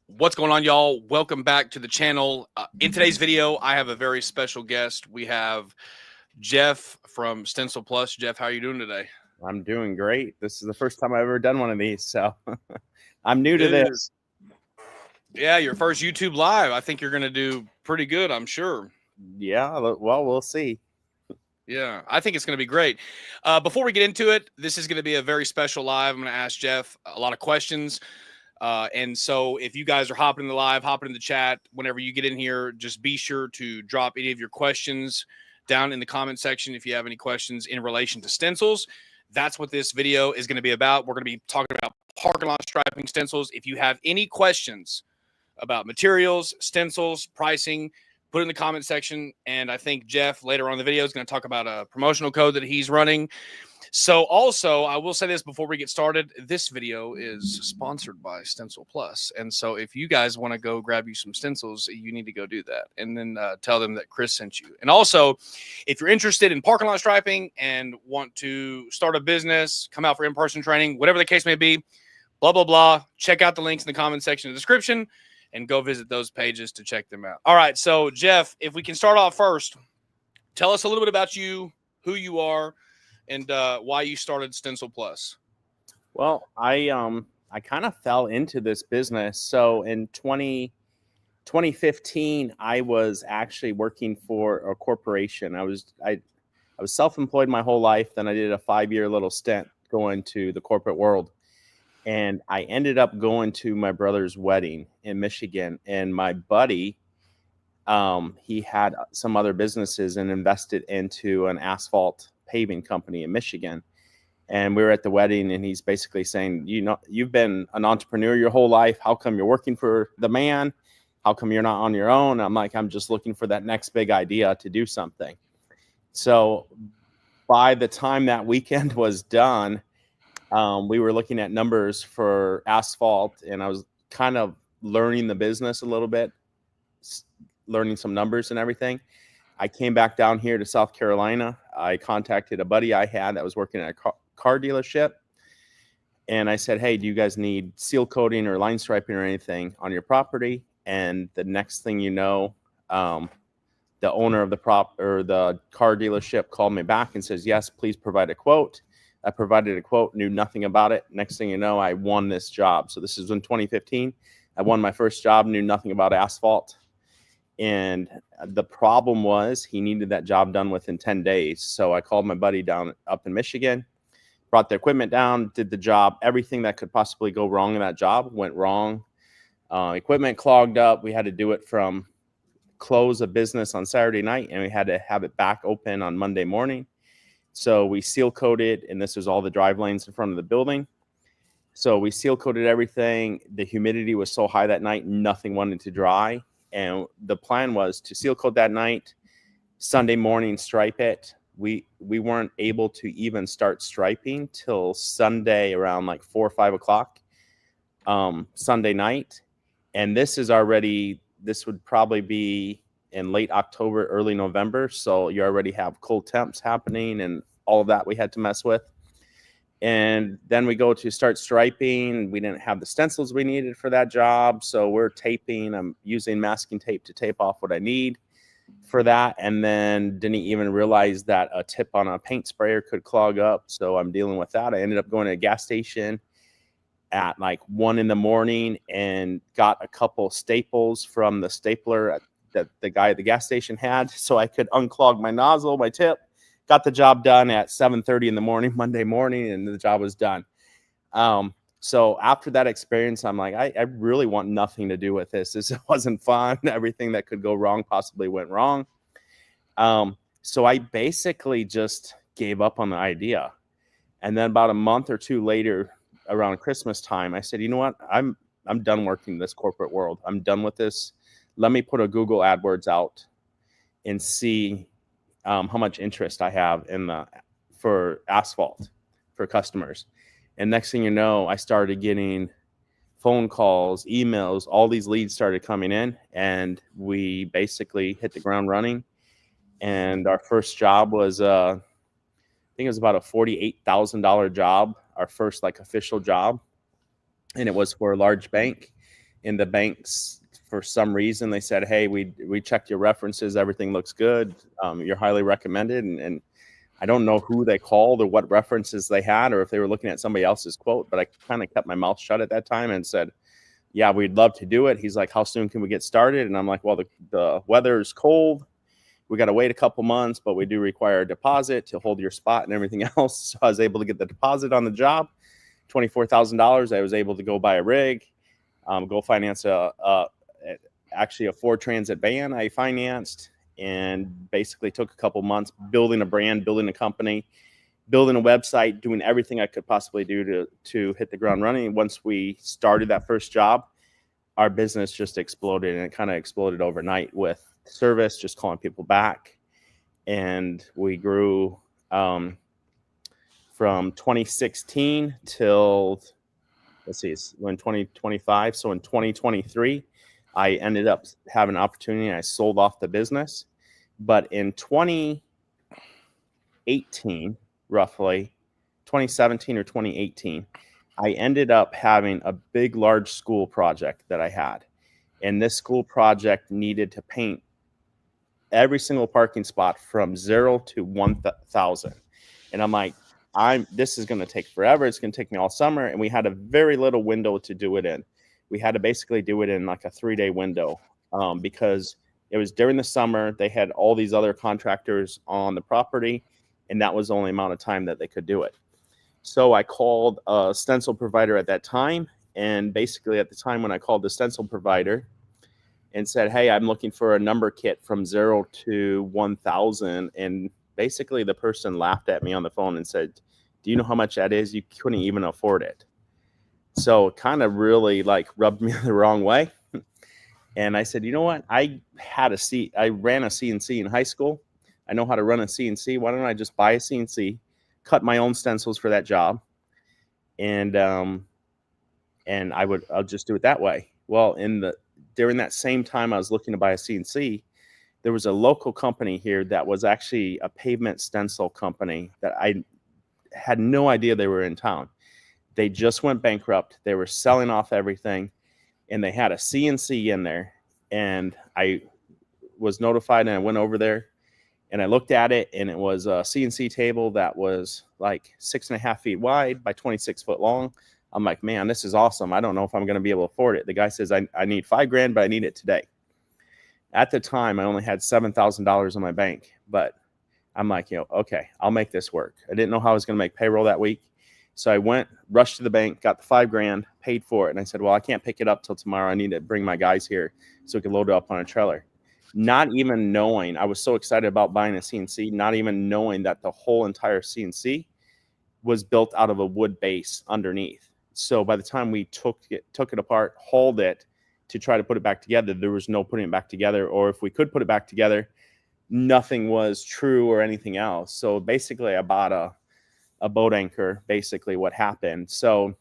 What's going on, y'all? Welcome back to the channel. In today's video, I have a very special guest. We have Jeff from Stencil Plus. Jeff, how are you doing today? I'm doing great. This is the first time I've ever done one of these, so I'm new to It this. is. Yeah, your first YouTube live. I think you're going to do pretty good, I'm sure. Yeah, well, we'll see. Yeah, I think it's going to be great. Before we get into it, this is going to be a very special live. I'm going to ask Jeff a lot of questions. And so if you guys are hopping in the live, hopping in the chat, whenever you get in here, just be sure to drop any of your questions down in the comment section if you have any questions in relation to stencils. That's what this video is going to be about. We're going to be talking about parking lot striping stencils. If you have any questions about materials, stencils, pricing, put it in the comment section. And I think Jeff later on in the video is going to talk about a promotional code that he's running. So also, I will say this before we get started. This video is sponsored by Stencil Plus. And so if you guys want to go grab you some stencils, you need to go do that. And then tell them that Chris sent you. And also, if you're interested in parking lot striping and want to start a business, come out for in-person training, whatever the case may be, blah, blah, blah, check out the links in the comment section in the description and go visit those pages to check them out. All right. So, Jeff, if we can start off first, tell us a little bit about you, who you are, and why you started Stencil Plus. Well, I kind of fell into this business. So in 2015, I was actually working for a corporation. I was self-employed my whole life. Then I did a 5-year little stint going to the corporate world. And I ended up going to my brother's wedding in Michigan. And my buddy, he had some other businesses and invested into an asphalt paving company in Michigan. And we were at the wedding and he's basically saying, you know, you've been an entrepreneur your whole life. How come you're working for the man? How come you're not on your own? I'm like, I'm just looking for that next big idea to do something. So by the time that weekend was done, we were looking at numbers for asphalt and I was kind of learning the business a little bit, learning some numbers and everything. I came back down here to South Carolina. I contacted a buddy I had that was working at a car dealership. And I said, hey, do you guys need seal coating or line striping or anything on your property? And the next thing you know, the owner of the the car dealership called me back and says, yes, please provide a quote. I provided a quote, knew nothing about it. Next thing you know, I won this job. So this is in 2015. I won my first job, knew nothing about asphalt. And the problem was he needed that job done within 10 days. So I called my buddy down up in Michigan, brought the equipment down, did the job. Everything that could possibly go wrong in that job went wrong. Equipment clogged up. We had to do it from close of business on Saturday night, and we had to have it back open on Monday morning. So we seal coated, and this was all the drive lanes in front of the building. So we seal coated everything. The humidity was so high that night, nothing wanted to dry. And the plan was to seal coat that night, Sunday morning stripe it. We weren't able to even start striping till Sunday around like 4 or 5 o'clock Sunday night. And this would probably be in late October, early November. So you already have cold temps happening and all of that we had to mess with. And then we go to start striping. We didn't have the stencils we needed for that job. So we're taping. I'm using masking tape to tape off what I need for that. And then didn't even realize that a tip on a paint sprayer could clog up. So I'm dealing with that. I ended up going to a gas station at like 1 a.m. and got a couple staples from the stapler that the guy at the gas station had. So I could unclog my nozzle, my tip. Got the job done at 7:30 in the morning, Monday morning, and the job was done. So after that experience, I'm like, I really want nothing to do with this. This wasn't fun. Everything that could go wrong possibly went wrong. So I basically just gave up on the idea. And then about a month or two later, around Christmas time, I said, you know what? I'm done working this corporate world. I'm done with this. Let me put a Google AdWords out and see how much interest I have for asphalt for customers. And next thing you know, I started getting phone calls, emails, all these leads started coming in, and we basically hit the ground running. And our first job was, I think it was about a $48,000 job, our first like official job. And it was for a large bank in the banks, for some reason, they said, hey, we checked your references. Everything looks good. You're highly recommended. And I don't know who they called or what references they had, or if they were looking at somebody else's quote, but I kind of kept my mouth shut at that time and said, yeah, we'd love to do it. He's like, how soon can we get started? And I'm like, well, the weather's cold. We got to wait a couple months, but we do require a deposit to hold your spot and everything else. So I was able to get the deposit on the job, $24,000. I was able to go buy a rig, go finance actually a Ford Transit van I financed, and basically took a couple months building a brand, building a company, building a website, doing everything I could possibly do to hit the ground running. Once we started that first job, our business just exploded, and it kind of exploded overnight with service, just calling people back. And we grew from 2016 till, let's see, it's when 2025. So in 2023, I ended up having an opportunity and I sold off the business. But in 2018, roughly 2017 or 2018, I ended up having a big, large school project that I had. And this school project needed to paint every single parking spot from 0 to 1,000. And I'm like, this is going to take forever. It's going to take me all summer. And we had a very little window to do it in. We had to basically do it in like a 3-day window because it was during the summer. They had all these other contractors on the property, and that was the only amount of time that they could do it. So I called a stencil provider at that time. And basically at the time when I called the stencil provider and said, hey, I'm looking for a number kit from 0 to 1,000. And basically the person laughed at me on the phone and said, do you know how much that is? You couldn't even afford it. So it kind of really like rubbed me the wrong way. And I said, you know what? I ran a CNC in high school. I know how to run a CNC. Why don't I just buy a CNC, cut my own stencils for that job, and I'll just do it that way. Well, during that same time I was looking to buy a CNC, there was a local company here that was actually a pavement stencil company that I had no idea they were in town. They just went bankrupt. They were selling off everything, and they had a CNC in there. And I was notified, and I went over there, and I looked at it, and it was a CNC table that was like 6.5 feet wide by 26 foot long. I'm like, man, this is awesome. I don't know if I'm going to be able to afford it. The guy says, I need $5,000, but I need it today. At the time, I only had $7,000 in my bank, but I'm like, okay, I'll make this work. I didn't know how I was going to make payroll that week. So I rushed to the bank, got the $5,000, paid for it. And I said, well, I can't pick it up till tomorrow. I need to bring my guys here so we can load it up on a trailer. Not even knowing, I was so excited about buying a CNC, not even knowing that the whole entire CNC was built out of a wood base underneath. So by the time we took it apart, hauled it to try to put it back together, there was no putting it back together. Or if we could put it back together, nothing was true or anything else. So basically I bought a boat anchor, basically what happened. So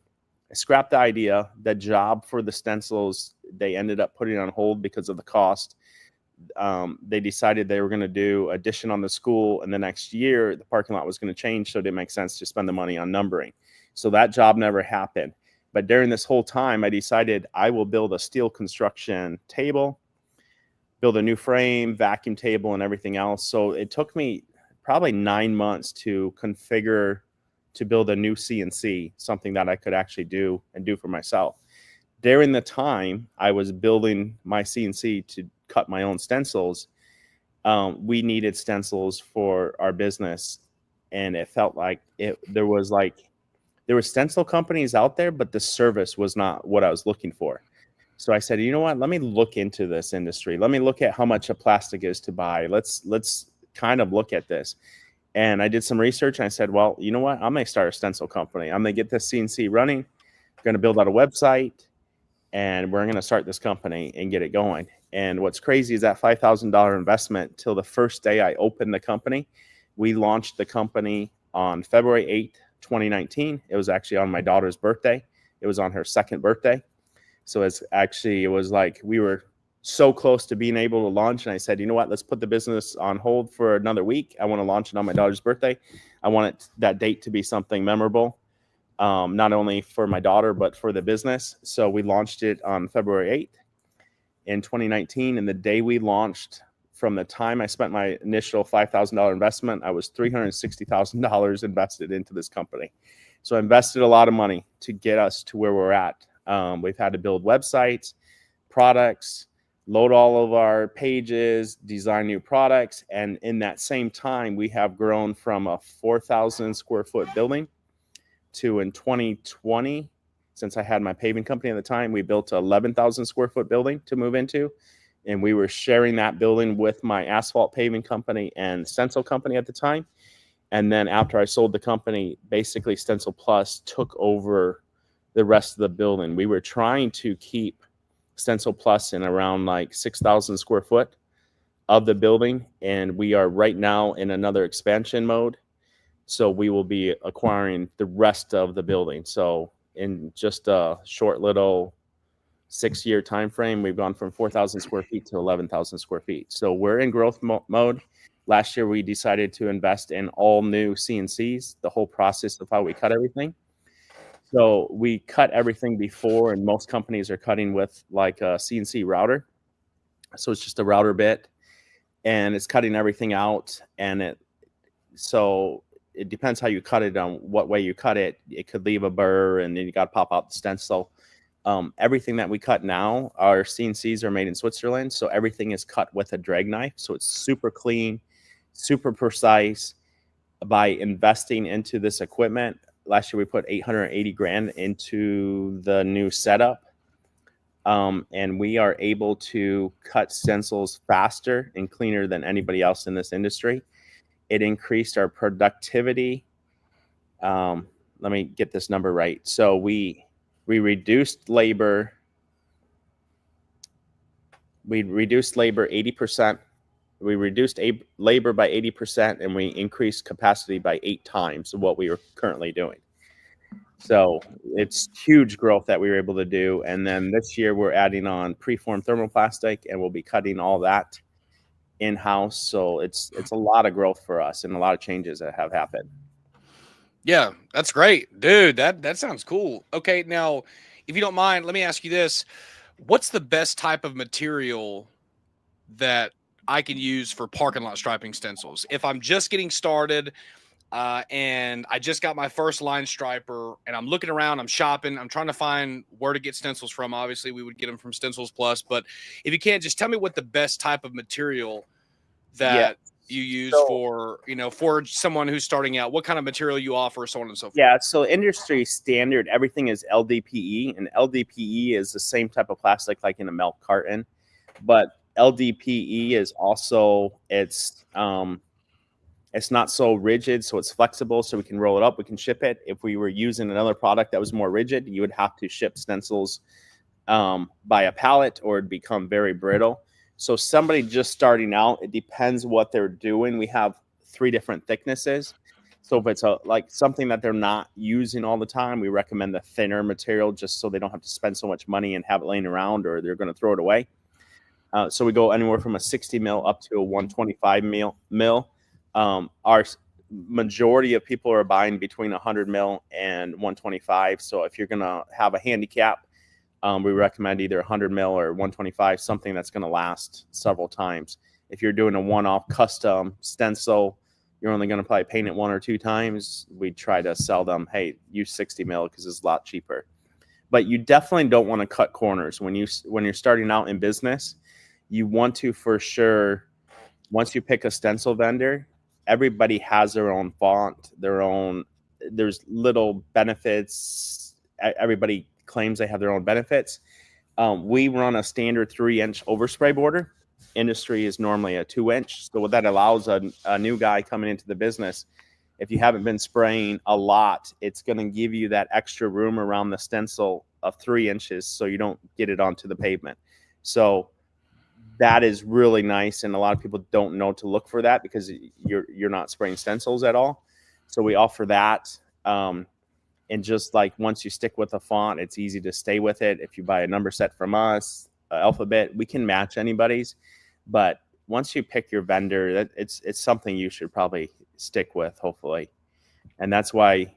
I scrapped the idea. The job for the stencils, they ended up putting on hold because of the cost. They decided they were going to do addition on the school, and the next year the parking lot was going to change, so it didn't make sense to spend the money on numbering. So that job never happened. But during this whole time, I decided I will build a steel construction table, build a new frame, vacuum table, and everything else. So it took me probably 9 months to configure to build a new CNC, something that I could actually do for myself. During the time I was building my CNC to cut my own stencils, we needed stencils for our business, and it felt like there were stencil companies out there, but the service was not what I was looking for. So I said, you know what? Let me look into this industry. Let me look at how much a plastic is to buy. Let's kind of look at this. And I did some research, and I said, well, you know what? I'm going to start a stencil company. I'm going to get this CNC running. I'm going to build out a website, and we're going to start this company and get it going. And what's crazy is that $5,000 investment till the first day I opened the company. We launched the company on February 8th, 2019. It was actually on my daughter's birthday. It was on her second birthday. So it was like we were so close to being able to launch. And I said, you know what, let's put the business on hold for another week. I want to launch it on my daughter's birthday. I want that date to be something memorable. not only for my daughter, but for the business. So we launched it on February 8th in 2019. And the day we launched, from the time I spent my initial $5,000 investment, I was $360,000 invested into this company. So I invested a lot of money to get us to where we're at. We've had to build websites, products, load all of our pages, design new products. And in that same time, we have grown from a 4,000 square foot building to, in 2020, since I had my paving company at the time, we built an 11,000 square foot building to move into. And we were sharing that building with my asphalt paving company and Stencil company at the time. And then after I sold the company, basically Stencil Plus took over the rest of the building. We were trying to keep Stencil Plus in around like 6,000 square foot of the building. And we are right now in another expansion mode. So we will be acquiring the rest of the building. So in just a short little 6-year time frame, we've gone from 4,000 square feet to 11,000 square feet. So we're in growth mode. Last year, we decided to invest in all new CNCs, the whole process of how we cut everything. So we cut everything before, and most companies are cutting with like a CNC router. So it's just a router bit, and it's cutting everything out. And so it depends how you cut it, on what way you cut it. It could leave a burr, and then you got to pop out the stencil. Everything that we cut now, our CNCs are made in Switzerland. So everything is cut with a drag knife. So it's super clean, super precise. By investing into this equipment, last year we put 880 grand into the new setup. And we are able to cut stencils faster and cleaner than anybody else in this industry. It increased our productivity. Let me get this number right. So we reduced labor. We reduced labor 80%. We reduced labor by 80%, and we increased capacity by 8 times what we were currently doing. So it's huge growth that we were able to do. And then this year we're adding on preformed thermoplastic, and we'll be cutting all that in-house. So it's a lot of growth for us and a lot of changes that have happened. Yeah, that's great, dude. That sounds cool. Okay, now, if you don't mind, let me ask you this: what's the best type of material that I can use for parking lot striping stencils? If I'm just getting started, and I just got my first line striper, and I'm looking around, I'm shopping, I'm trying to find where to get stencils from. Obviously, we would get them from Stencils Plus, but if you can't, just tell me what the best type of material that you use for, for someone who's starting out, what kind of material you offer, so on and so forth. Yeah, so industry standard, everything is LDPE, and LDPE is the same type of plastic like in a milk carton, but LDPE is also, it's not so rigid, so it's flexible, so we can roll it up, we can ship it. If we were using another product that was more rigid, you would have to ship stencils by a pallet, or it'd become very brittle. So somebody just starting out, it depends what they're doing. We have 3 different thicknesses. So if it's like something that they're not using all the time, we recommend the thinner material, just so they don't have to spend so much money and have it laying around, or they're going to throw it away. So we go anywhere from a 60 mil up to a 125 mil. Our majority of people are buying between 100 mil and 125. So if you're going to have a handicap, we recommend either 100 mil or 125, something that's going to last several times. If you're doing a one-off custom stencil, you're only going to probably paint it 1 or 2 times. We try to sell them, hey, use 60 mil because it's a lot cheaper. But you definitely don't want to cut corners when you're starting out in business. You want to, for sure, once you pick a stencil vendor, everybody has their own font, there's little benefits. Everybody claims they have their own benefits. We run a standard 3-inch overspray border. Industry is normally a 2-inch. So what that allows a new guy coming into the business, if you haven't been spraying a lot, it's going to give you that extra room around the stencil of 3 inches, so you don't get it onto the pavement. So that is really nice, and a lot of people don't know to look for that because you're not spraying stencils at all. So we offer that. And just like once you stick with a font, it's easy to stay with it. If you buy a number set from us, alphabet, we can match anybody's. But once you pick your vendor, it's something you should probably stick with, hopefully. And that's why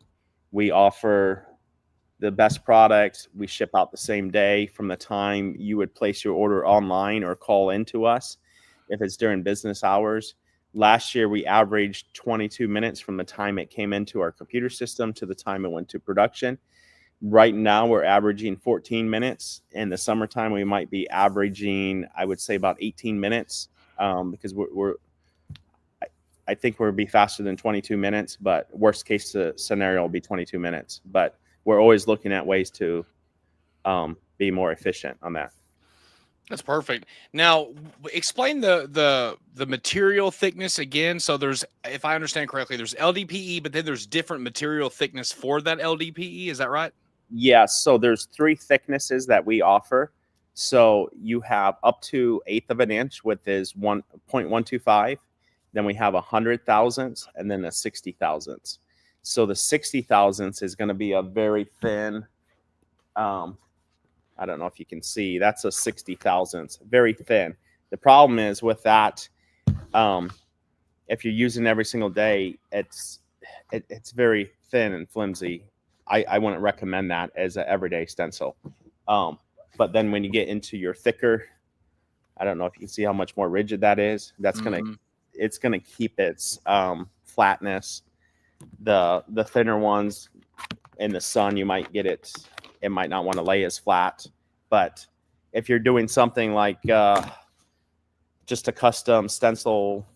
We offer the best products. We ship out the same day from the time you would place your order online or call into us if it's during business hours. Last year, we averaged 22 minutes from the time it came into our computer system to the time it went to production. Right now, we're averaging 14 minutes. In the summertime, we might be averaging, I would say, about 18 minutes because I think we'll be faster than 22 minutes, but worst case scenario will be 22 minutes. But we're always looking at ways to be more efficient on that. That's perfect. Now, explain the material thickness again. So there's, if I understand correctly, there's LDPE, but then there's different material thickness for that LDPE. Is that right? Yeah. So there's 3 thicknesses that we offer. So you have up to 1/8 of an inch, which is 1.125. Then we have 100 thousandths and then a 60 thousandths. So the 60 thousandths is going to be a very thin. I don't know if you can see. That's a 60 thousandths, very thin. The problem is with that, if you're using it every single day, it's very thin and flimsy. I wouldn't recommend that as an everyday stencil. But then when you get into your thicker, I don't know if you can see how much more rigid that is. That's it's gonna keep its flatness. The thinner ones in the sun, you might get it. It might not want to lay as flat. But if you're doing something like just a custom stencil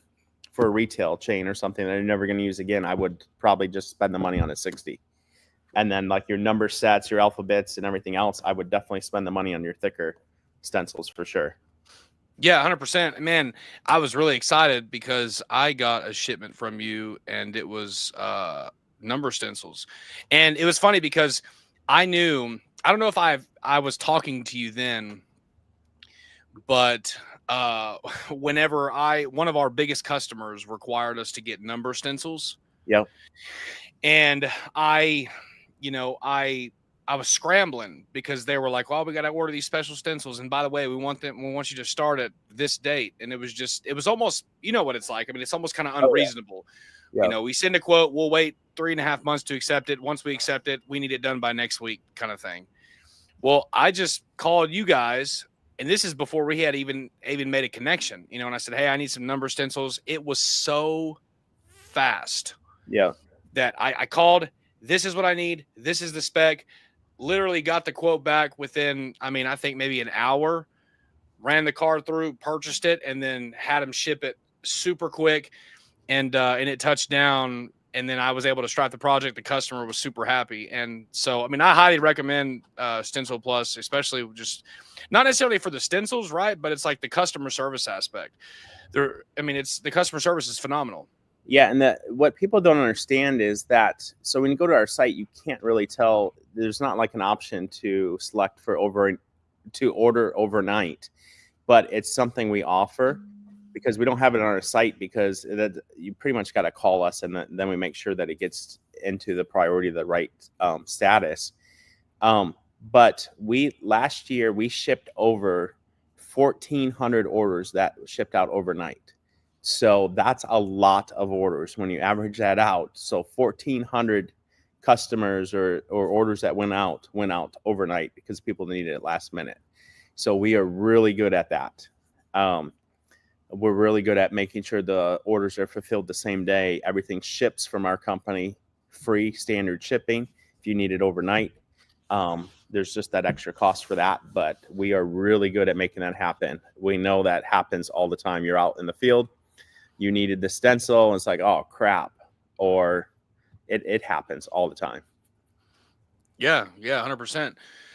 for a retail chain or something that you're never going to use again, I would probably just spend the money on a 60. And then like your number sets, your alphabets and everything else, I would definitely spend the money on your thicker stencils for sure. Yeah, 100%. Man, I was really excited because I got a shipment from you and it was number stencils. And it was funny because I knew, I don't know if I was talking to you then, but whenever one of our biggest customers required us to get number stencils. Yep. And I was scrambling because they were like, well, we got to order these special stencils. And by the way, we want you to start at this date. And it was almost, you know what it's like. I mean, it's almost kind of unreasonable. Yeah. You know, we send a quote, we'll wait 3.5 months to accept it. Once we accept it, we need it done by next week kind of thing. Well, I just called you guys, and this is before we had even made a connection, you know, and I said, hey, I need some number stencils. It was so fast. Yeah. That I called, this is what I need. This is the spec. Literally got the quote back within, I mean, I think maybe an hour, ran the car through, purchased it, and then had them ship it super quick. And it touched down, and then I was able to start the project. The customer was super happy. And so, I mean, I highly recommend Stencil Plus, especially just not necessarily for the stencils, right? But it's like the customer service aspect. It's the customer service is phenomenal. Yeah, and what people don't understand is that, so when you go to our site, you can't really tell. There's not like an option to select to order overnight, but it's something we offer because we don't have it on our site because you pretty much got to call us, and then we make sure that it gets into the priority of the right status. But last year we shipped over 1,400 orders that shipped out overnight. So that's a lot of orders when you average that out. So 1,400 customers or orders that went out overnight because people needed it last minute. So we are really good at that. We're really good at making sure the orders are fulfilled the same day. Everything ships from our company, free standard shipping. If you need it overnight, there's just that extra cost for that. But we are really good at making that happen. We know that happens all the time. You're out in the field. You needed the stencil, and it's like, oh crap, or it happens all the time. Yeah, 100%.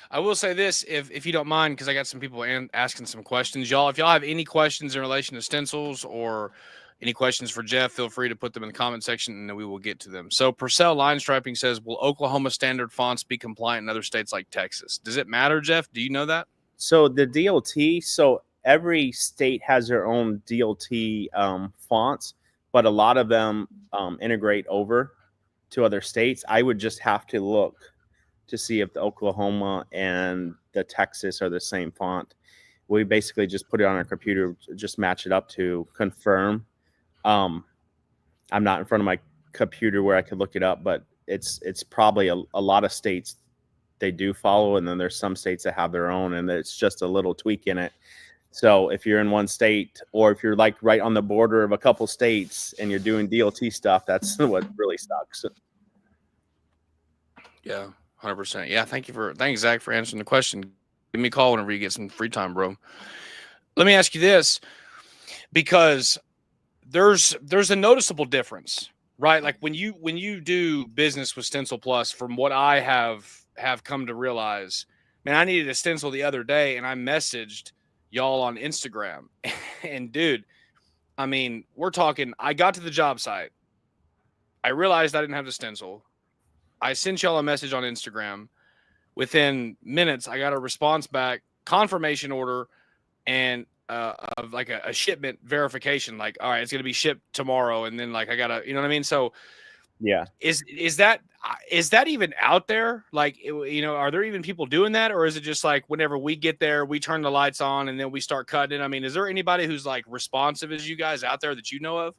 I will say this, if you don't mind, because I got some people asking some questions, y'all. If y'all have any questions in relation to stencils or any questions for Jeff, feel free to put them in the comment section, and then we will get to them. So Purcell Line Striping says, will Oklahoma standard fonts be compliant in other states like Texas? Does it matter, Jeff? Do you know that? So the DLT, every state has their own DLT fonts, but a lot of them integrate over to other states. I would just have to look to see if the Oklahoma and the Texas are the same font. We basically just put it on our computer, just match it up to confirm. I'm not in front of my computer where I could look it up, but it's probably a lot of states they do follow, and then there's some states that have their own, and it's just a little tweak in it. So if you're in one state, or if you're like right on the border of a couple states and you're doing DLT stuff, that's what really sucks. Yeah, 100%. Yeah, thanks Zach for answering the question. Give me a call whenever you get some free time, bro. Let me ask you this, because there's a noticeable difference, right? Like when you do business with Stencil Plus, from what I have come to realize, man, I needed a stencil the other day and I messaged y'all on Instagram. And dude, I mean, we're talking, I got to the job site. I realized I didn't have the stencil. I sent y'all a message on Instagram. Within minutes, I got a response back, confirmation order, and of like a shipment verification. Like, all right, it's going to be shipped tomorrow. And then like, I got to, you know what I mean? So Yeah. Is that even out there? Like, you know, are there even people doing that? Or is it just like whenever we get there, we turn the lights on and then we start cutting it? I mean, is there anybody who's like responsive as you guys out there that you know of?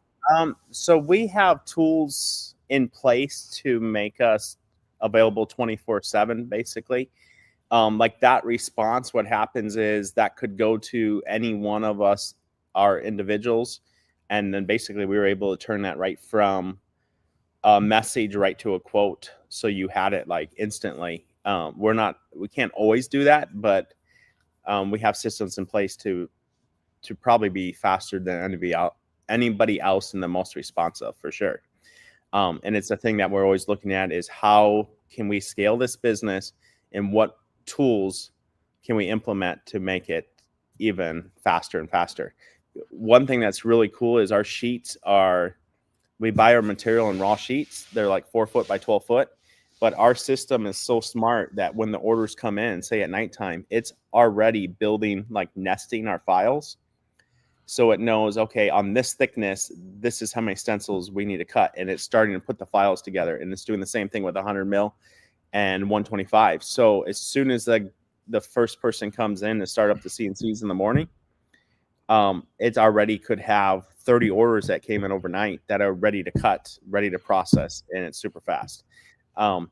So we have tools in place to make us available 24/7, basically. Like that response, what happens is that could go to any one of us, our individuals. And then basically we were able to turn that right from a message right to a quote. So you had it like instantly. We can't always do that, but we have systems in place to probably be faster than anybody else and the most responsive, for sure. And it's a thing that we're always looking at, is how can we scale this business and what tools can we implement to make it even faster and faster. One thing that's really cool is our sheets we buy our material in raw sheets. They're like 4 foot by 12 foot, but our system is so smart that when the orders come in, say at nighttime, it's already building, like nesting our files. So it knows, okay, on this thickness, this is how many stencils we need to cut. And it's starting to put the files together, and it's doing the same thing with 100 mil and 125. So as soon as the first person comes in to start up the CNCs in the morning, it's already could have 30 orders that came in overnight that are ready to cut, ready to process, and it's super fast. The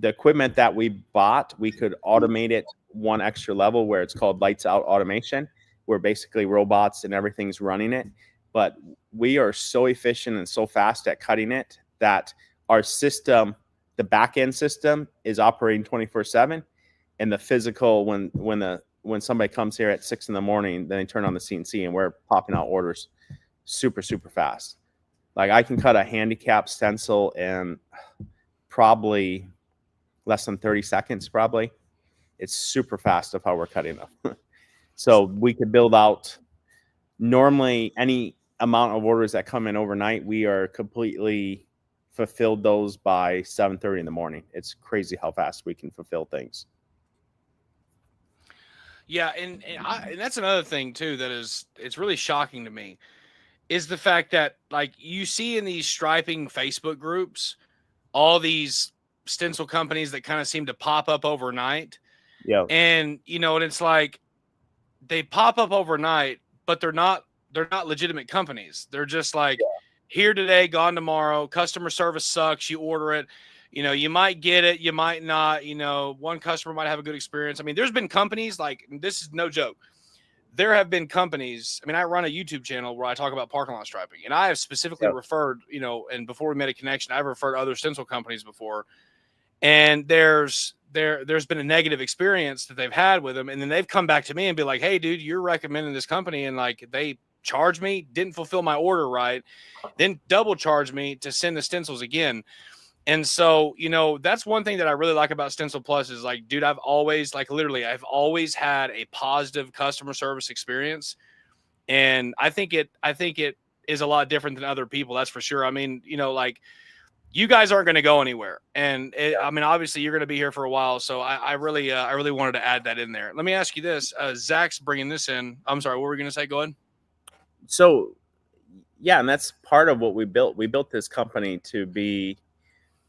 equipment that we bought, we could automate it one extra level, where it's called lights out automation, where basically robots and everything's running it. But we are so efficient and so fast at cutting it that our system, the back end system, is operating 24/7, and the physical, when somebody comes here at 6 a.m, then they turn on the CNC and we're popping out orders super, super fast. Like I can cut a handicap stencil in probably less than 30 seconds, probably. It's super fast of how we're cutting them. So we could build out, normally any amount of orders that come in overnight, we are completely fulfilled those by 7:30 in the morning. It's crazy how fast we can fulfill things. Yeah, and that's another thing too it's really shocking to me, is the fact that like you see in these striping Facebook groups all these stencil companies that kind of seem to pop up overnight. Yeah. And you know, and it's like they pop up overnight, but they're not legitimate companies. They're just like here today, gone tomorrow. Customer service sucks. You order it, you know, you might get it, you might not, you know, one customer might have a good experience. I mean, there's been companies, like, this is no joke. There have been companies. I mean, I run a YouTube channel where I talk about parking lot striping, and I have specifically referred, you know, and before we made a connection, I've referred other stencil companies before. And there's been a negative experience that they've had with them. And then they've come back to me and be like, hey dude, you're recommending this company. And like, they charged me, didn't fulfill my order right, then double charged me to send the stencils again. And so, you know, that's one thing that I really like about Stencil Plus is like, dude, I've always I've always had a positive customer service experience. And I think it is a lot different than other people. That's for sure. I mean, you know, like, you guys aren't going to go anywhere. And I mean, obviously you're going to be here for a while. So I really wanted to add that in there. Let me ask you this. Zach's bringing this in. I'm sorry. What were we going to say? Go ahead. So yeah. And that's part of what we built. We built this company to be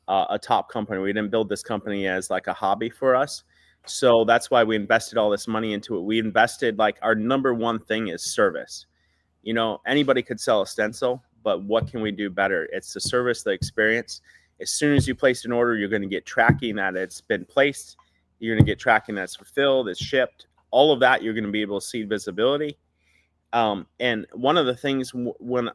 a top company. We didn't build this company as like a hobby for us. So that's why we invested all this money into it. We invested, like, our number one thing is service. You know, anybody could sell a stencil, but what can we do better? It's the service, the experience. As soon as you place an order, you're going to get tracking that it's been placed. You're going to get tracking that's fulfilled, it's shipped. All of that, you're going to be able to see visibility. And one of the things when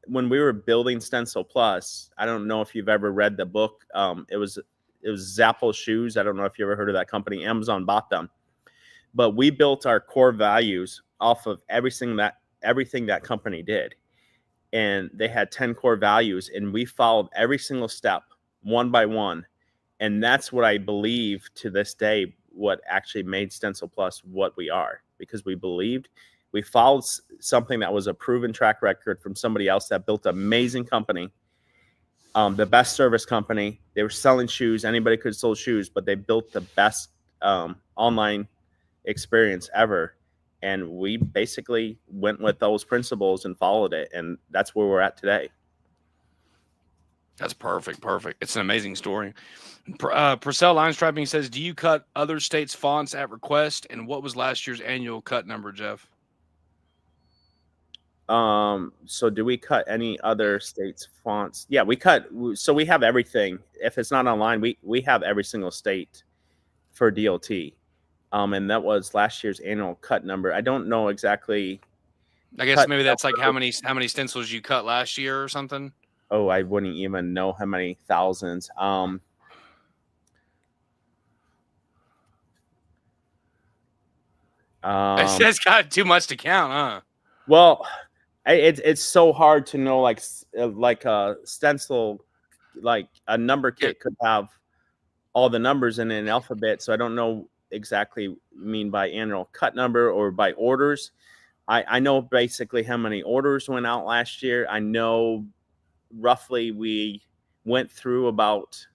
we were building Stencil Plus, I don't know if you've ever read the book. It was Zappos shoes. I don't know if you ever heard of that company. Amazon bought them, but we built our core values off of everything that company did. And they had 10 core values, and we followed every single step one by one. And that's what I believe to this day, what actually made Stencil Plus what we are, because we followed something that was a proven track record from somebody else that built an amazing company, the best service company. They were selling shoes. Anybody could sell shoes, but they built the best online experience ever. And we basically went with those principles and followed it. And that's where we're at today. That's perfect. Perfect. It's an amazing story. Purcell Line Striping says, do you cut other states' fonts at request? And what was last year's annual cut number, Jeff? So do we cut any other states' fonts? Yeah, we cut. So we have everything. If it's not online, we have every single state for DOT. And that was last year's annual cut number. I don't know exactly. I guess maybe that's like how many stencils you cut last year or something. Oh, I wouldn't even know how many thousands. It's got too much to count, huh? Well, it's so hard to know, like a stencil, like a number kit could have all the numbers in an alphabet. So I don't know exactly mean by annual cut number or by orders. I know basically how many orders went out last year. I know roughly we went through about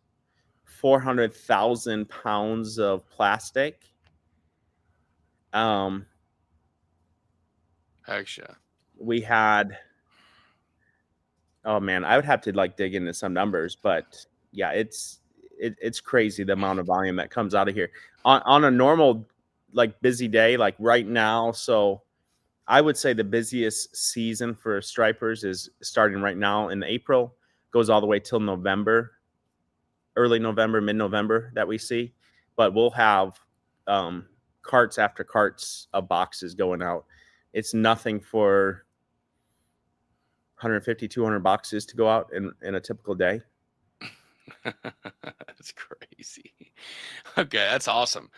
400,000 pounds of plastic. Heck yeah. We had, oh man, I would have to like dig into some numbers, but yeah, it's crazy the amount of volume that comes out of here on a normal, like busy day, like right now. So I would say the busiest season for stripers is starting right now in April, goes all the way till November, early November, mid-November that we see. But we'll have carts after carts of boxes going out. It's nothing for 150, 200 boxes to go out in a typical day. That's crazy. Okay, that's awesome.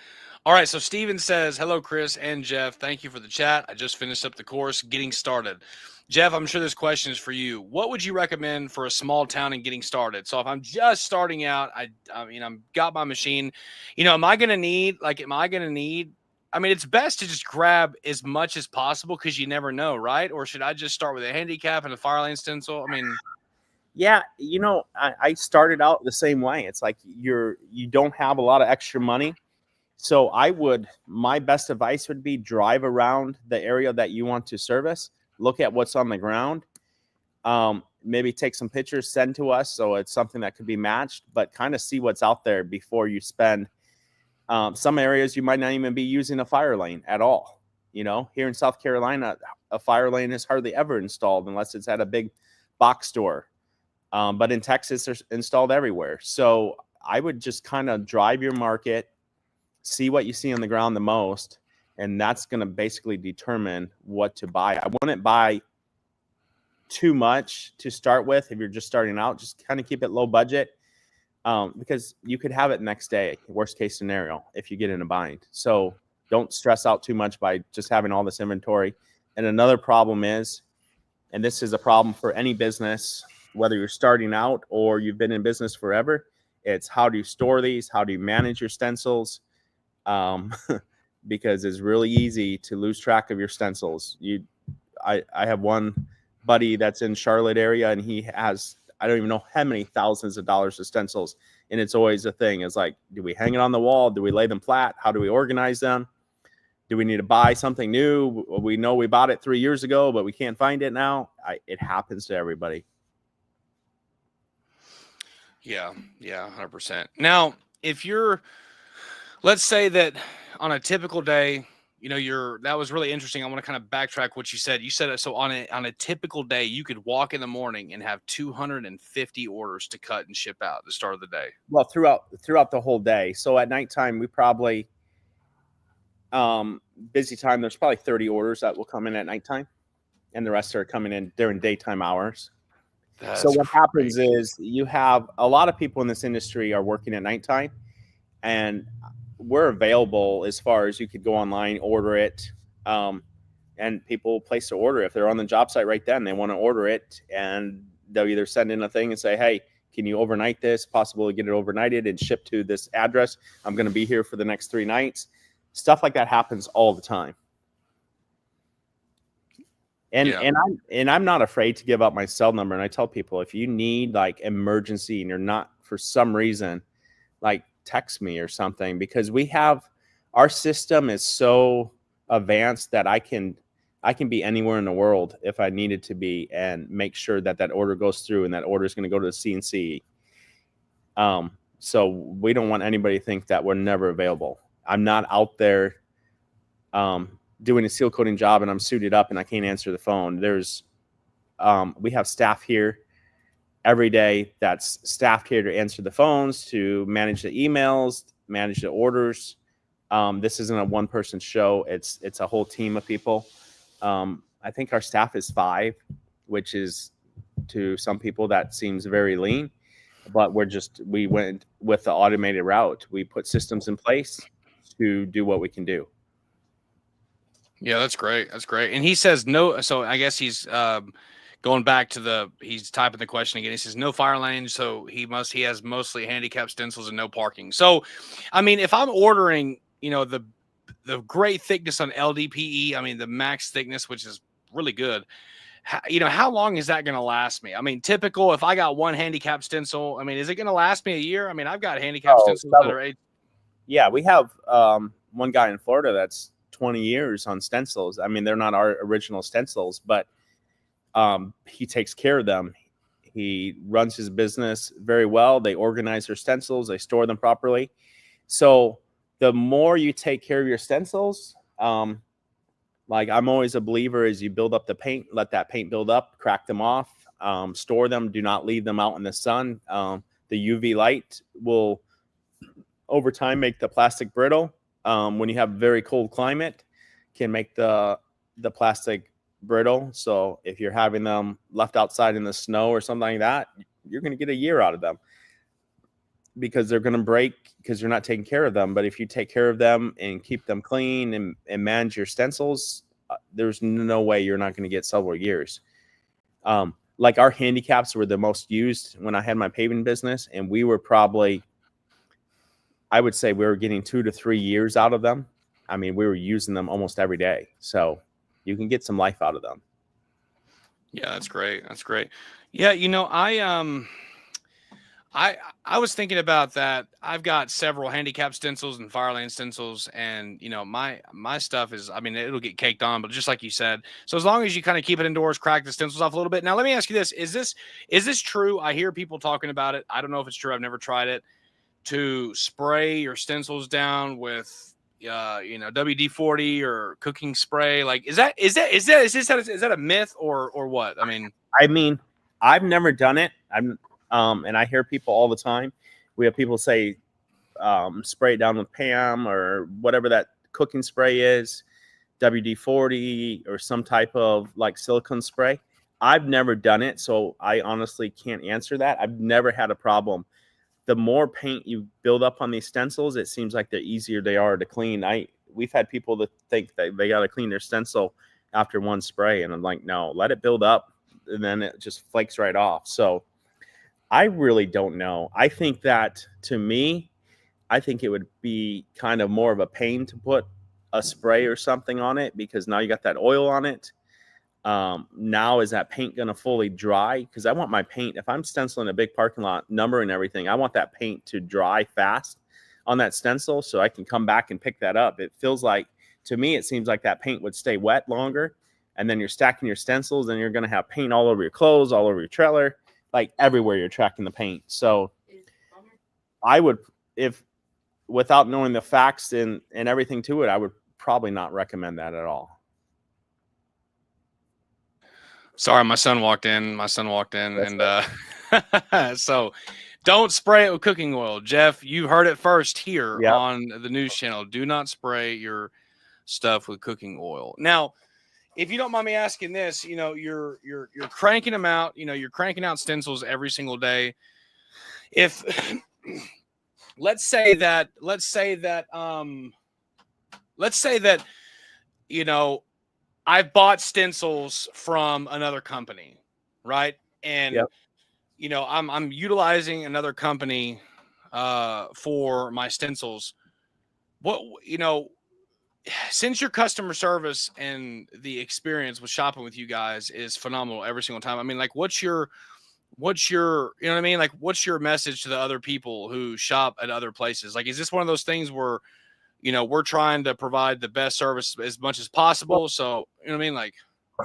All right, so Steven says, hello, Chris and Jeff. Thank you for the chat. I just finished up the course, getting started. Jeff, I'm sure this question is for you. What would you recommend for a small town and getting started? So if I'm just starting out, I mean, I'm got my machine, am I going to need, I mean, it's best to just grab as much as possible because you never know, right? Or should I just start with a handicap and a fire lane stencil? I mean, yeah, I started out the same way. It's like you don't have a lot of extra money. So my best advice would be drive around the area that you want to service, look at what's on the ground, maybe take some pictures, send to us. So it's something that could be matched, but kind of see what's out there before you spend. Some areas you might not even be using a fire lane at all. Here in South Carolina, a fire lane is hardly ever installed unless it's at a big box store. But in Texas, they're installed everywhere. So I would just kind of drive your market, see what you see on the ground the most, and that's going to basically determine what to buy. I wouldn't buy too much to start with if you're just starting out. Just kind of keep it low budget, because you could have it next day, worst case scenario, if you get in a bind. So don't stress out too much by just having all this inventory. And another problem is, and this is a problem for any business, whether you're starting out or you've been in business forever, it's how do you store these? How do you manage your stencils? Because it's really easy to lose track of your stencils. I have one buddy that's in Charlotte area, and he has, I don't even know how many thousands of dollars of stencils. And it's always a thing. It's like, do we hang it on the wall? Do we lay them flat? How do we organize them? Do we need to buy something new? We know we bought it 3 years ago, but we can't find it now. It happens to everybody. Yeah, 100%. Now, if let's say that on a typical day, that was really interesting. I want to kind of backtrack what you said. You said so on a typical day, you could walk in the morning and have 250 orders to cut and ship out at the start of the day. Well, throughout the whole day. So at nighttime, we probably busy time. There's probably 30 orders that will come in at nighttime, and the rest are coming in during daytime hours. So what happens is you have a lot of people in this industry are working at nighttime, and we're available as far as you could go online, order it, and people place their order. If they're on the job site right then, they want to order it, and they'll either send in a thing and say, hey, can you overnight this? Possible to get it overnighted and shipped to this address. I'm going to be here for the next 3 nights. Stuff like that happens all the time. And I'm not afraid to give out my cell number. And I tell people, if you need like emergency and you're not for some reason, like text me or something, because our system is so advanced that I can be anywhere in the world if I needed to be, and make sure that order goes through and that order is going to go to the CNC. So we don't want anybody to think that we're never available. I'm not out there doing a seal coating job and I'm suited up and I can't answer the phone. We have staff here every day that's staffed here to answer the phones, to manage the emails, manage the orders. This isn't a one-person show. It's a whole team of people. I think our staff is 5, which is, to some people, that seems very lean, but we went with the automated route. We put systems in place to do what we can do. Yeah, that's great. That's great. And he says no. So I guess he's going back to he's typing the question again. He says no fire lanes. So he has mostly handicap stencils and no parking. So, I mean, if I'm ordering, the great thickness on LDPE, I mean, the max thickness, which is really good. How long is that going to last me? I mean, typical, if I got one handicap stencil, I mean, is it going to last me a year? I mean, I've got handicap stencils that are Yeah, we have one guy in Florida that's 20 years on stencils. I mean, they're not our original stencils, but he takes care of them. He runs his business very well. They organize their stencils. They store them properly. So the more you take care of your stencils, like I'm always a believer, is you build up the paint, let that paint build up, crack them off, store them. Do not leave them out in the sun. The UV light will over time make the plastic brittle. When you have very cold climate, can make the plastic brittle. So if you're having them left outside in the snow or something like that, you're going to get a year out of them, because they're going to break because you're not taking care of them. But if you take care of them and keep them clean and manage your stencils, there's no way you're not going to get several years. Like our handicaps were the most used when I had my paving business, and we were probably, I would say we were getting 2 to 3 years out of them. I mean, we were using them almost every day. So you can get some life out of them. Yeah, that's great. That's great. Yeah, I was thinking about that. I've got several handicap stencils and fire lane stencils, and my stuff is, I mean, it'll get caked on, but just like you said, so as long as you kind of keep it indoors, crack the stencils off a little bit. Now, let me ask you this: is this true? I hear people talking about it. I don't know if it's true. I've never tried it. To spray your stencils down with WD-40 or cooking spray, like is that a myth or what? I mean, I've never done it. And I hear people all the time. We have people say spray it down with Pam or whatever that cooking spray is, WD-40 or some type of like silicone spray. I've never done it, so I honestly can't answer that. I've never had a problem. The more paint you build up on these stencils, it seems like the easier they are to clean. We've had people that think that they got to clean their stencil after one spray, and I'm like, no, let it build up, and then it just flakes right off. So I really don't know. I think that, to me, I think it would be kind of more of a pain to put a spray or something on it, because now you got that oil on it. Now is that paint going to fully dry? Because I want my paint, if I'm stenciling a big parking lot, numbering everything, I want that paint to dry fast on that stencil so I can come back and pick that up. It feels like, to me, it seems like that paint would stay wet longer, and then you're stacking your stencils and you're going to have paint all over your clothes, all over your trailer, like everywhere you're tracking the paint. So I would, if without knowing the facts and everything to it, I would probably not recommend that at all. Sorry, my son walked in. That's And so don't spray it with cooking oil. Jeff, you heard it first here Yep. on the news channel. Do not spray your stuff with cooking oil. Now, if you don't mind me asking this, you're cranking them out, you're cranking out stencils every single day. If let's say that I've bought stencils from another company, right? And Yep. I'm utilizing another company for my stencils. What since your customer service and the experience with shopping with you guys is phenomenal every single time. I mean, like, what's your you know what I mean? Like, what's your message to the other people who shop at other places? Like, is this one of those things where we're trying to provide the best service as much as possible? So, you know what I mean? Like,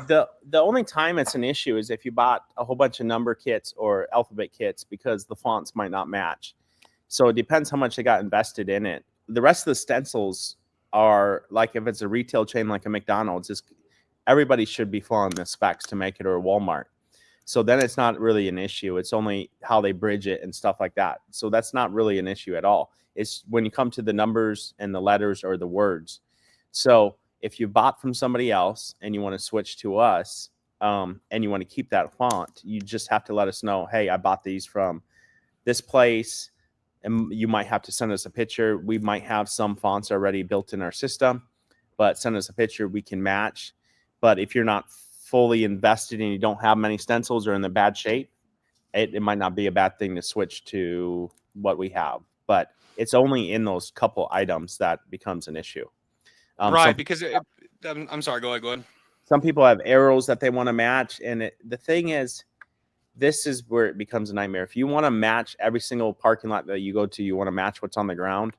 the only time it's an issue is if you bought a whole bunch of number kits or alphabet kits, because the fonts might not match. So it depends how much they got invested in it. The rest of the stencils are like, if it's a retail chain like a McDonald's, everybody should be following the specs to make it, or a Walmart. So then it's not really an issue. It's only how they bridge it and stuff like that. So that's not really an issue at all. It's when you come to the numbers and the letters or the words. So if you bought from somebody else and you want to switch to us, and you want to keep that font, you just have to let us know, hey, I bought these from this place. And you might have to send us a picture. We might have some fonts already built in our system, but send us a picture, we can match. But if you're not fully invested and you don't have many stencils or in the bad shape, it might not be a bad thing to switch to what we have. But it's only in those couple items that becomes an issue. right, because I'm sorry, go ahead. Some people have arrows that they want to match. And the thing is, this is where it becomes a nightmare. If you want to match every single parking lot that you go to, you want to match what's on the ground,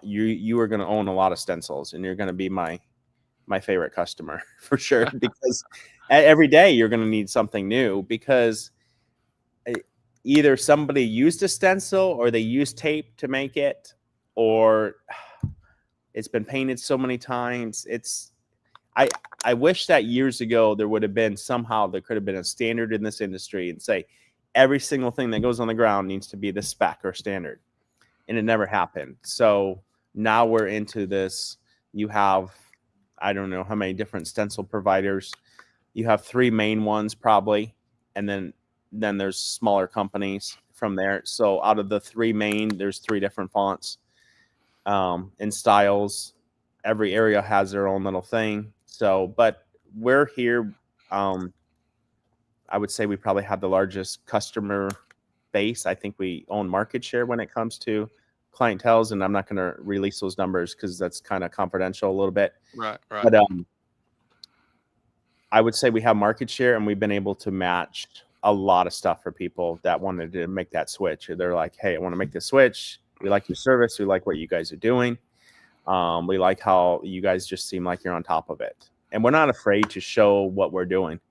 you are going to own a lot of stencils, and you're going to be my favorite customer for sure, because every day you're going to need something new, because either somebody used a stencil or they used tape to make it, or it's been painted so many times. I wish that years ago there would have been somehow, there could have been a standard in this industry and say every single thing that goes on the ground needs to be the spec or standard. And it never happened. So now we're into this. You have, I don't know how many different stencil providers. You have 3 main ones probably. And then there's smaller companies from there. So out of the 3 main, there's 3 different fonts and styles. Every area has their own little thing. So, but we're here. I would say we probably have the largest customer base. I think we own market share when it comes to clientels, and I'm not going to release those numbers because that's kind of confidential a little bit. Right. But I would say we have market share, and we've been able to match a lot of stuff for people that wanted to make that switch. Or they're like, hey, I want to make this switch. We like your service. We like what you guys are doing. We like how you guys just seem like you're on top of it. And we're not afraid to show what we're doing.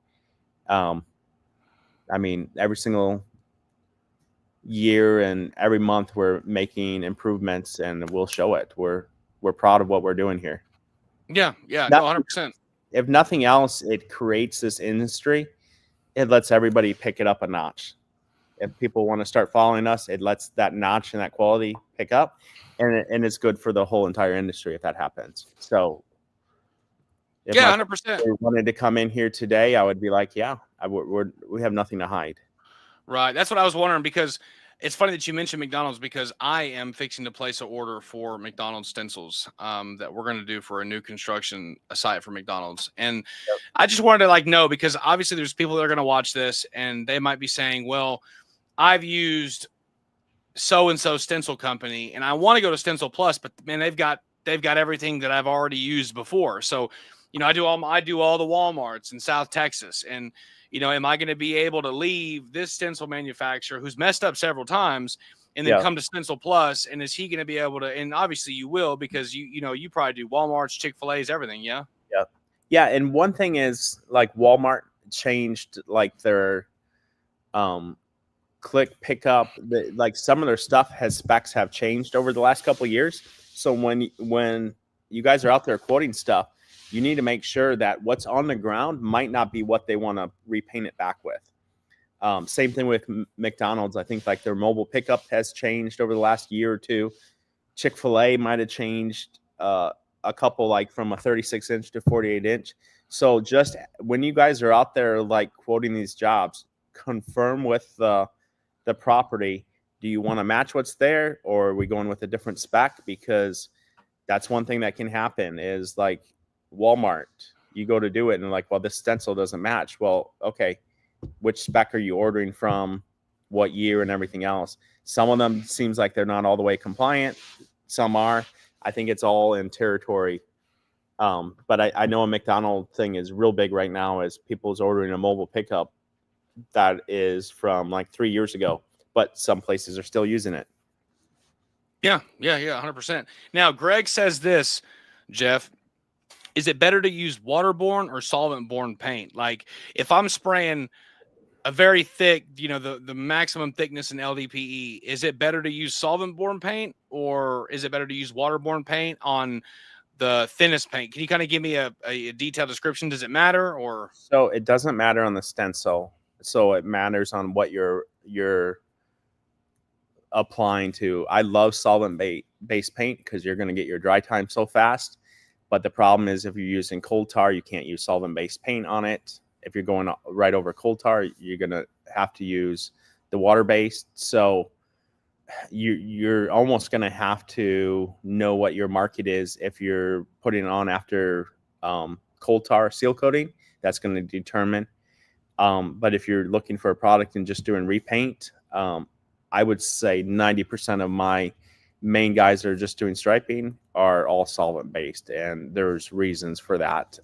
I mean, every single year and every month we're making improvements, and we'll show it. We're proud of what we're doing here. Yeah, no, 100%. If nothing else, it creates this industry. It lets everybody pick it up a notch. If people want to start following us, it lets that notch and that quality pick up, and it's good for the whole entire industry if that happens. So, if 100%. wanted to come in here today, I would be like, yeah, we have nothing to hide. Right. That's what I was wondering, because it's funny that you mentioned McDonald's, because I am fixing to place an order for McDonald's stencils that we're going to do for a new construction site for McDonald's. And I just wanted to know, because obviously there's people that are going to watch this and they might be saying, well, I've used so-and-so stencil company and I want to go to Stencil Plus, but man, they've got everything that I've already used before. So, I do all the Walmarts in South Texas, and am I going to be able to leave this stencil manufacturer who's messed up several times and then come to Stencil Plus? And is he going to be able to? And obviously you will, because you probably do Walmart's, Chick-fil-A's, everything. Yeah. Yeah. And one thing is, like, Walmart changed like their click pickup. Like some of their stuff specs have changed over the last couple of years. So when you guys are out there quoting stuff, you need to make sure that what's on the ground might not be what they want to repaint it back with. Same thing with McDonald's. I think like their mobile pickup has changed over the last year or two. Chick-fil-A might have changed a couple, like from a 36 inch to 48 inch. So just when you guys are out there like quoting these jobs, confirm with the property. Do you want to match what's there, or are we going with a different spec? Because that's one thing that can happen is like Walmart, you go to do it and like, well, this stencil doesn't match. Well, okay, which spec are you ordering from, what year, and everything else. Some of them seems like they're not all the way compliant. Some are. I think it's all in territory. But I know a McDonald's thing is real big right now is people's ordering a mobile pickup that is from like 3 years ago, but some places are still using it. Yeah, 100%. Now, Greg says this, Jeff, is it better to use waterborne or solvent-borne paint? Like if I'm spraying a very thick, the maximum thickness in LDPE, is it better to use solvent-borne paint or is it better to use waterborne paint on the thinnest paint? Can you kind of give me a detailed description? Does it matter or? So it doesn't matter on the stencil. So it matters on what you're applying to. I love solvent-based paint because you're going to get your dry time so fast. But the problem is if you're using coal tar, you can't use solvent-based paint on it. If you're going right over coal tar, you're going to have to use the water-based. So you're almost going to have to know what your market is if you're putting it on after coal tar seal coating. That's going to determine. But if you're looking for a product and just doing repaint, I would say 90% of my main guys that are just doing striping are all solvent based, and there's reasons for that.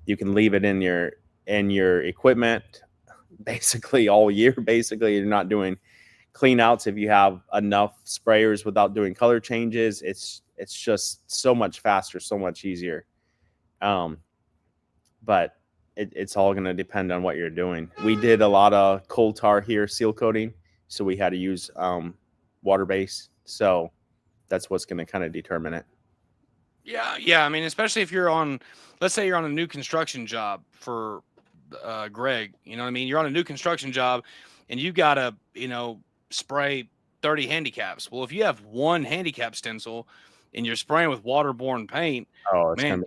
You can leave it in your equipment basically all year. Basically, you're not doing clean outs if you have enough sprayers without doing color changes. It's just so much faster, so much easier. But it's all going to depend on what you're doing. We did a lot of coal tar here, seal coating, so we had to use water base. So that's what's going to kind of determine it. Yeah. I mean, especially if you're on, let's say you're on a new construction job for Greg, you know what I mean? You're on a new construction job and you got to, spray 30 handicaps. Well, if you have one handicap stencil and you're spraying with waterborne paint, man,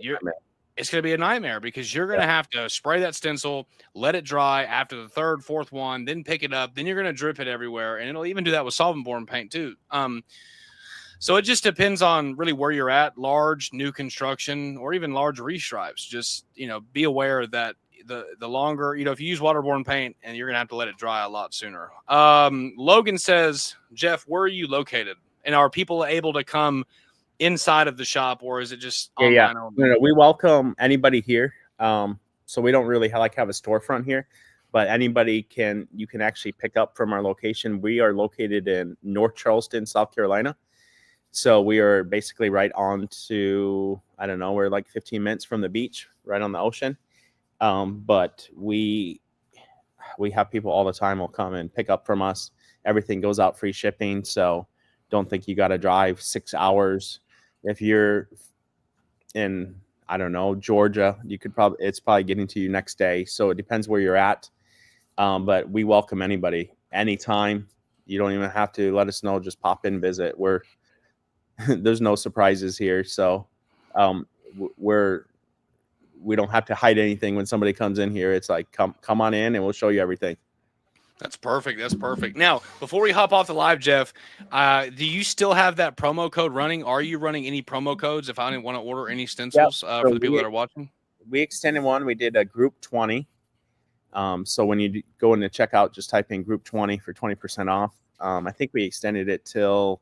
it's going to be a nightmare because you're going to have to spray that stencil, let it dry after the third, fourth one, then pick it up. Then you're going to drip it everywhere. And it'll even do that with solvent-borne paint too. So it just depends on really where you're at, large, new construction, or even large restripes. Just, be aware that the longer, if you use waterborne paint, and you're going to have to let it dry a lot sooner. Logan says, Jeff, where are you located? And are people able to come inside of the shop, or is it just online only? No, we welcome anybody here. So we don't really have a storefront here, but anybody you can actually pick up from our location. We are located in North Charleston, South Carolina. So we are basically right on to, I don't know, we're like 15 minutes from the beach, right on the ocean. But we have people all the time will come and pick up from us. Everything goes out free shipping. So don't think you got to drive 6 hours. If you're in, I don't know, Georgia, it's probably getting to you next day. So it depends where you're at. But we welcome anybody anytime. You don't even have to let us know. Just pop in, visit. There's no surprises here. So we don't have to hide anything when somebody comes in here. It's like, come on in and we'll show you everything. That's perfect. Now, before we hop off the live, Jeff, do you still have that promo code running? Are you running any promo codes if I want to order any stencils for the people that are watching? We extended one. We did a group 20. So when you go into checkout, just type in group 20 for 20% off. I think we extended it till,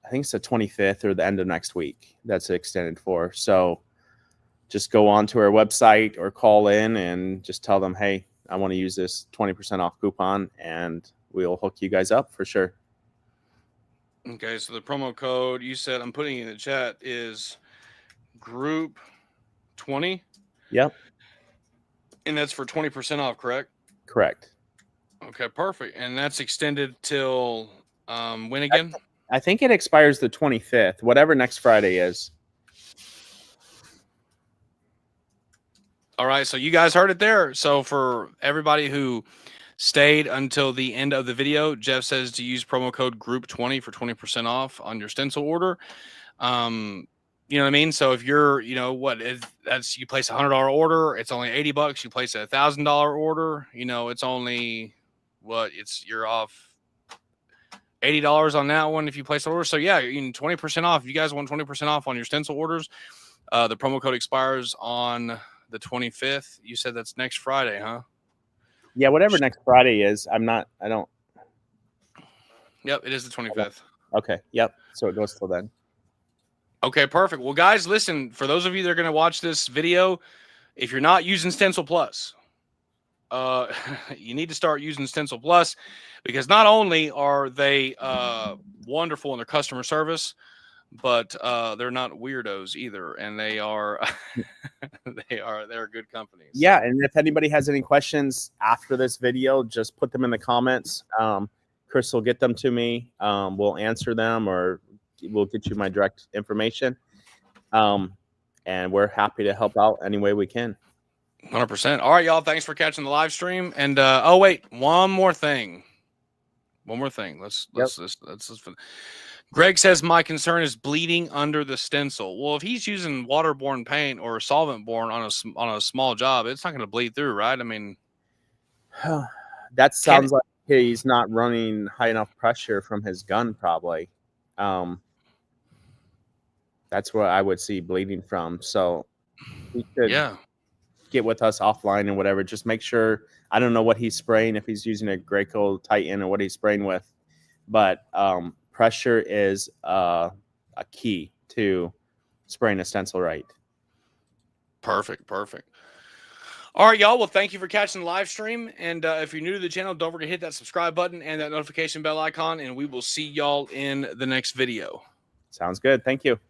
I think it's the 25th or the end of next week. That's extended for. So just go on to our website or call in and just tell them, hey, I want to use this 20% off coupon, and we'll hook you guys up for sure. Okay, so the promo code you said I'm putting in the chat is group 20. Yep. And that's for 20% off, correct? Correct. Okay, perfect. And that's extended till when again? I think it expires the 25th, whatever next Friday is. All right, so you guys heard it there. So for everybody who stayed until the end of the video, Jeff says to use promo code GROUP20 for 20% off on your stencil order. You know what I mean? So if you're, you know, that's you place $100 order, it's only $80. You place a $1,000 order, you know, it's only you're off $80 on that one if you place an order. So yeah, you can 20% off. If you guys want 20% off on your stencil orders, the promo code expires on the 25th. You said that's next Friday, huh? Yeah, whatever next Friday is. I don't. Yep, it is the 25th. Okay. Yep. So it goes till then. Okay, perfect. Well, guys, listen, for those of you that are going to watch this video, if you're not using Stencil Plus, you need to start using Stencil Plus, because not only are they wonderful in their customer service, but they're not weirdos either, and they are they're good companies. Yeah, and if anybody has any questions after this video, just put them in the comments. Chris will get them to me. We'll answer them, or we'll get you my direct information. And we're happy to help out any way we can. 100%. All right, y'all. Thanks for catching the live stream. And oh wait, one more thing. Let's Greg says my concern is bleeding under the stencil. Well, if he's using waterborne paint or solvent-borne on a small job, it's not going to bleed through, right? I mean, that sounds like he's not running high enough pressure from his gun, probably. That's where I would see bleeding from. So he could get with us offline and whatever. Just make sure. I don't know what he's spraying, if he's using a Graco Titan or what he's spraying with, but pressure is a key to spraying a stencil right. Perfect. All right, y'all. Well, thank you for catching the live stream. And if you're new to the channel, don't forget to hit that subscribe button and that notification bell icon, and we will see y'all in the next video. Sounds good. Thank you.